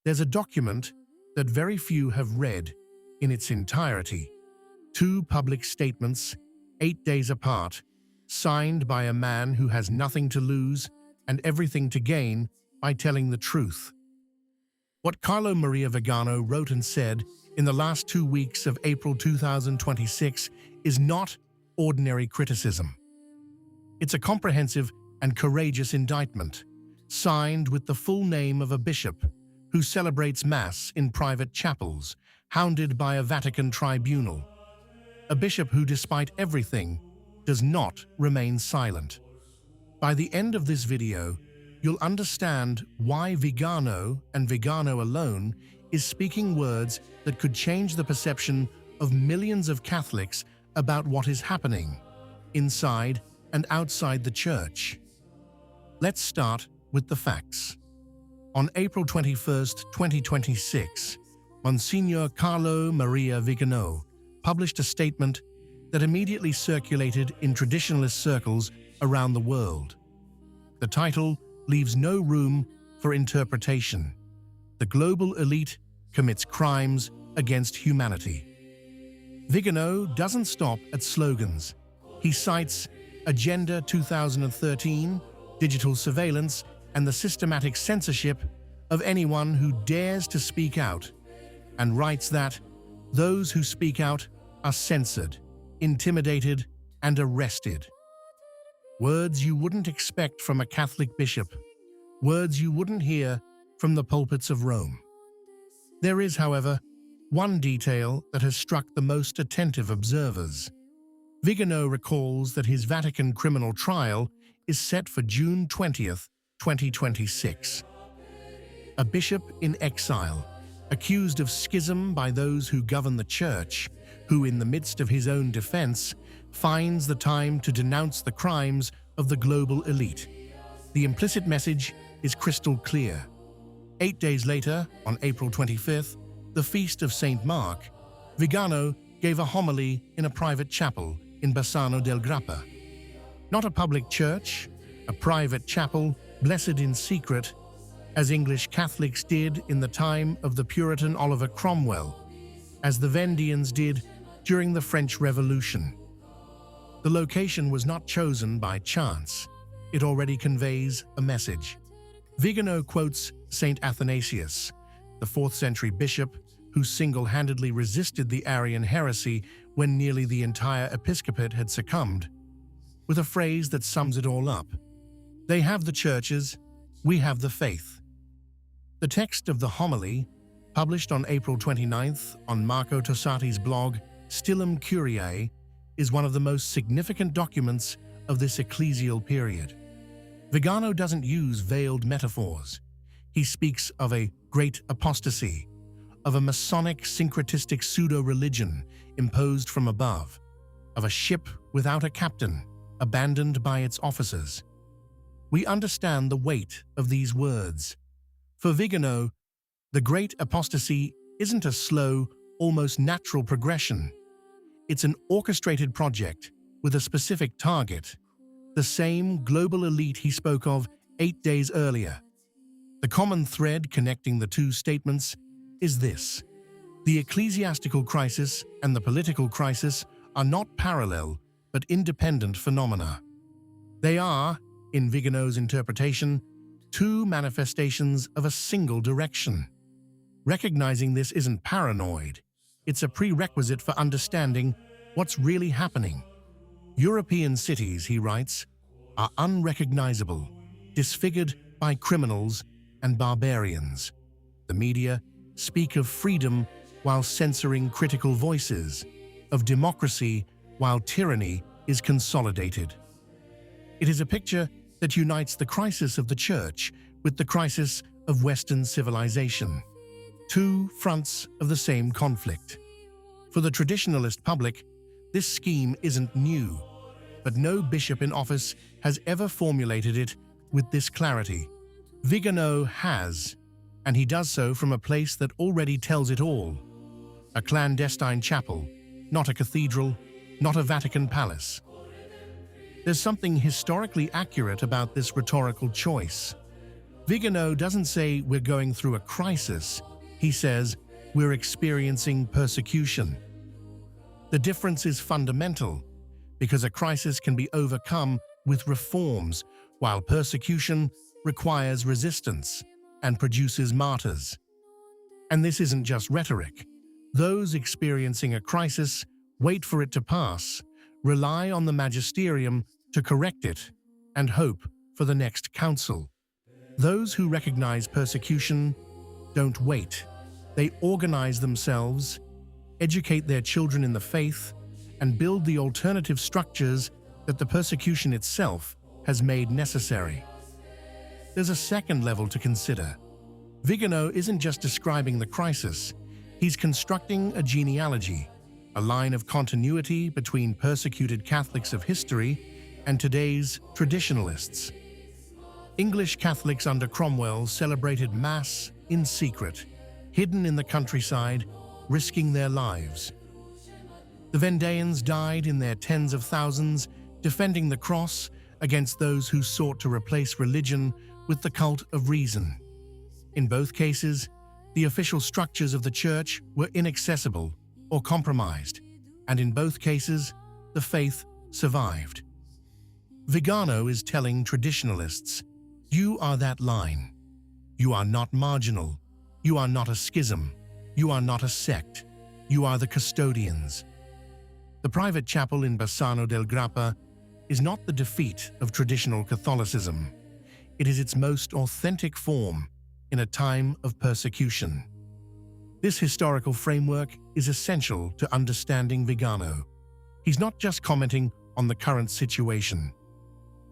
There's a document that very few have read in its entirety. 2 public statements, 8 days apart, signed by a man who has nothing to lose and everything to gain by telling the truth. What Carlo Maria Vigano wrote and said in the last 2 weeks of April 2026 is not ordinary criticism. It's a comprehensive and courageous indictment, signed with the full name of a bishop who celebrates Mass in private chapels, hounded by a Vatican tribunal. A bishop who, despite everything, does not remain silent. By the end of this video, you'll understand why Vigano, and Vigano alone, is speaking words that could change the perception of millions of Catholics about what is happening inside and outside the Church. Let's start with the facts. On April 21, 2026, Monsignor Carlo Maria Vigano published a statement that immediately circulated in traditionalist circles around the world. The title leaves no room for interpretation. The global elite commits crimes against humanity. Vigano doesn't stop at slogans. He cites Agenda 2013, digital surveillance, and the systematic censorship of anyone who dares to speak out, and writes that those who speak out are censored, intimidated, and arrested. Words you wouldn't expect from a Catholic bishop, words you wouldn't hear from the pulpits of Rome. There is, however, one detail that has struck the most attentive observers. Vigano recalls that his Vatican criminal trial is set for June 20th, 2026. A bishop in exile, accused of schism by those who govern the Church, who, in the midst of his own defense, finds the time to denounce the crimes of the global elite. The implicit message is crystal clear. 8 days later, on April 25th, the feast of St. Mark, Vigano gave a homily in a private chapel in Bassano del Grappa. Not a public church, a private chapel, blessed in secret, as English Catholics did in the time of the Puritan Oliver Cromwell, as the Vendeans did during the French Revolution. The location was not chosen by chance. It already conveys a message. Vigano quotes St. Athanasius, the 4th century bishop who single-handedly resisted the Arian heresy when nearly the entire episcopate had succumbed, with a phrase that sums it all up. They have the churches, we have the faith. The text of the homily, published on April 29th on Marco Tossati's blog, Stillum Curiae, is one of the most significant documents of this ecclesial period. Vigano doesn't use veiled metaphors. He speaks of a great apostasy, of a Masonic syncretistic pseudo-religion imposed from above, of a ship without a captain, abandoned by its officers. We understand the weight of these words. For Vigano, the great apostasy isn't a slow, almost natural progression. It's an orchestrated project with a specific target, the same global elite he spoke of 8 days earlier. The common thread connecting the two statements is this: the ecclesiastical crisis and the political crisis are not parallel but independent phenomena. They are, in Vigano's interpretation, two manifestations of a single direction. Recognizing this isn't paranoid. It's a prerequisite for understanding what's really happening. European cities, he writes, are unrecognizable, disfigured by criminals and barbarians. The media speak of freedom while censoring critical voices, of democracy while tyranny is consolidated. It is a picture that unites the crisis of the Church with the crisis of Western civilization, two fronts of the same conflict. For the traditionalist public, this scheme isn't new, but no bishop in office has ever formulated it with this clarity. Vigano has, and he does so from a place that already tells it all: a clandestine chapel, not a cathedral, not a Vatican palace. There's something historically accurate about this rhetorical choice. Vigano doesn't say we're going through a crisis. He says we're experiencing persecution. The difference is fundamental, because a crisis can be overcome with reforms, while persecution requires resistance and produces martyrs. And this isn't just rhetoric. Those experiencing a crisis wait for it to pass, rely on the magisterium to correct it, and hope for the next council. Those who recognize persecution don't wait. They organize themselves, educate their children in the faith, and build the alternative structures that the persecution itself has made necessary. There's a second level to consider. Vigano isn't just describing the crisis, he's constructing a genealogy, a line of continuity between persecuted Catholics of history and today's traditionalists. English Catholics under Cromwell celebrated Mass in secret, hidden in the countryside, risking their lives. The Vendeans died in their tens of thousands, defending the cross against those who sought to replace religion with the cult of reason. In both cases, the official structures of the Church were inaccessible or compromised, and in both cases, the faith survived. Vigano is telling traditionalists, you are that line. You are not marginal. You are not a schism. You are not a sect. You are the custodians. The private chapel in Bassano del Grappa is not the defeat of traditional Catholicism. It is its most authentic form in a time of persecution. This historical framework is essential to understanding Vigano. He's not just commenting on the current situation.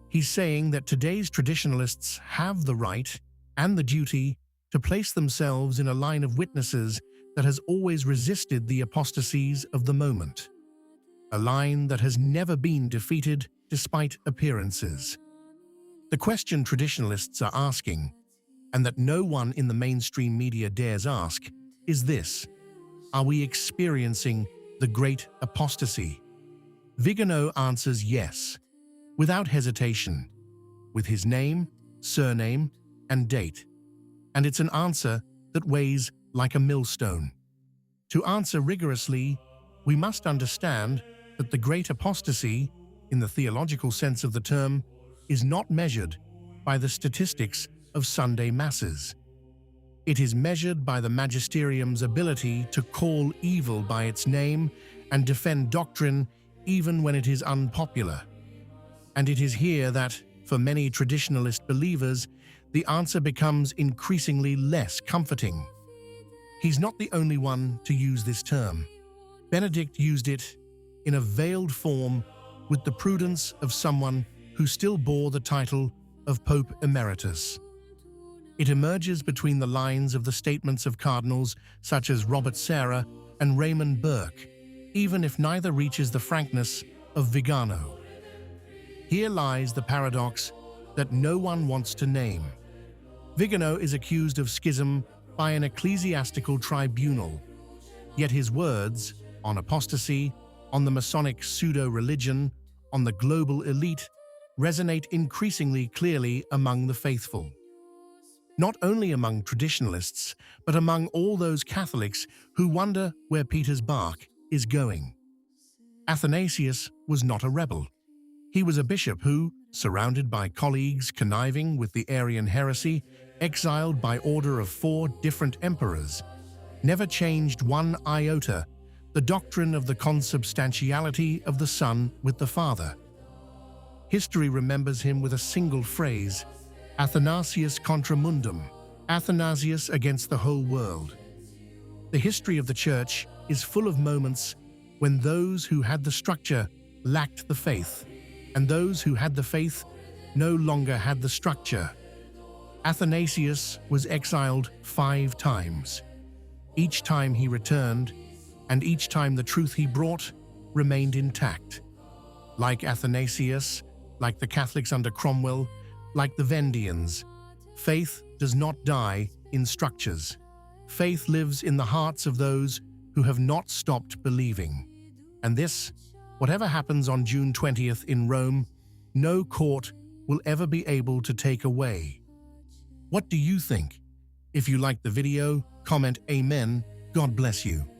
He's saying that today's traditionalists have the right and the duty to place themselves in a line of witnesses that has always resisted the apostasies of the moment. A line that has never been defeated despite appearances. The question traditionalists are asking, and that no one in the mainstream media dares ask, is this: are we experiencing the great apostasy? Vigano answers yes, without hesitation, with his name, surname, and date. And it's an answer that weighs like a millstone. To answer rigorously, we must understand that the great apostasy, in the theological sense of the term, is not measured by the statistics of Sunday masses. It is measured by the magisterium's ability to call evil by its name and defend doctrine even when it is unpopular. And it is here that, for many traditionalist believers, the answer becomes increasingly less comforting. He's not the only one to use this term. Benedict used it in a veiled form with the prudence of someone who still bore the title of Pope Emeritus. It emerges between the lines of the statements of cardinals such as Robert Sarah and Raymond Burke, even if neither reaches the frankness of Vigano. Here lies the paradox that no one wants to name. Vigano is accused of schism by an ecclesiastical tribunal, yet his words on apostasy, on the Masonic pseudo-religion, on the global elite, resonate increasingly clearly among the faithful. Not only among traditionalists, but among all those Catholics who wonder where Peter's bark is going. Athanasius was not a rebel. He was a bishop who, surrounded by colleagues conniving with the Arian heresy, exiled by order of 4 different emperors, never changed one iota the doctrine of the consubstantiality of the Son with the Father. History remembers him with a single phrase: Athanasius contra mundum, Athanasius against the whole world. The history of the Church is full of moments when those who had the structure lacked the faith, and those who had the faith no longer had the structure. Athanasius was exiled 5 times. Each time he returned, and each time the truth he brought remained intact. Like Athanasius, like the Catholics under Cromwell, like the Vendeans, faith does not die in structures. Faith lives in the hearts of those who have not stopped believing. And this, whatever happens on June 20th in Rome, no court will ever be able to take away. What do you think? If you liked the video, comment Amen. God bless you.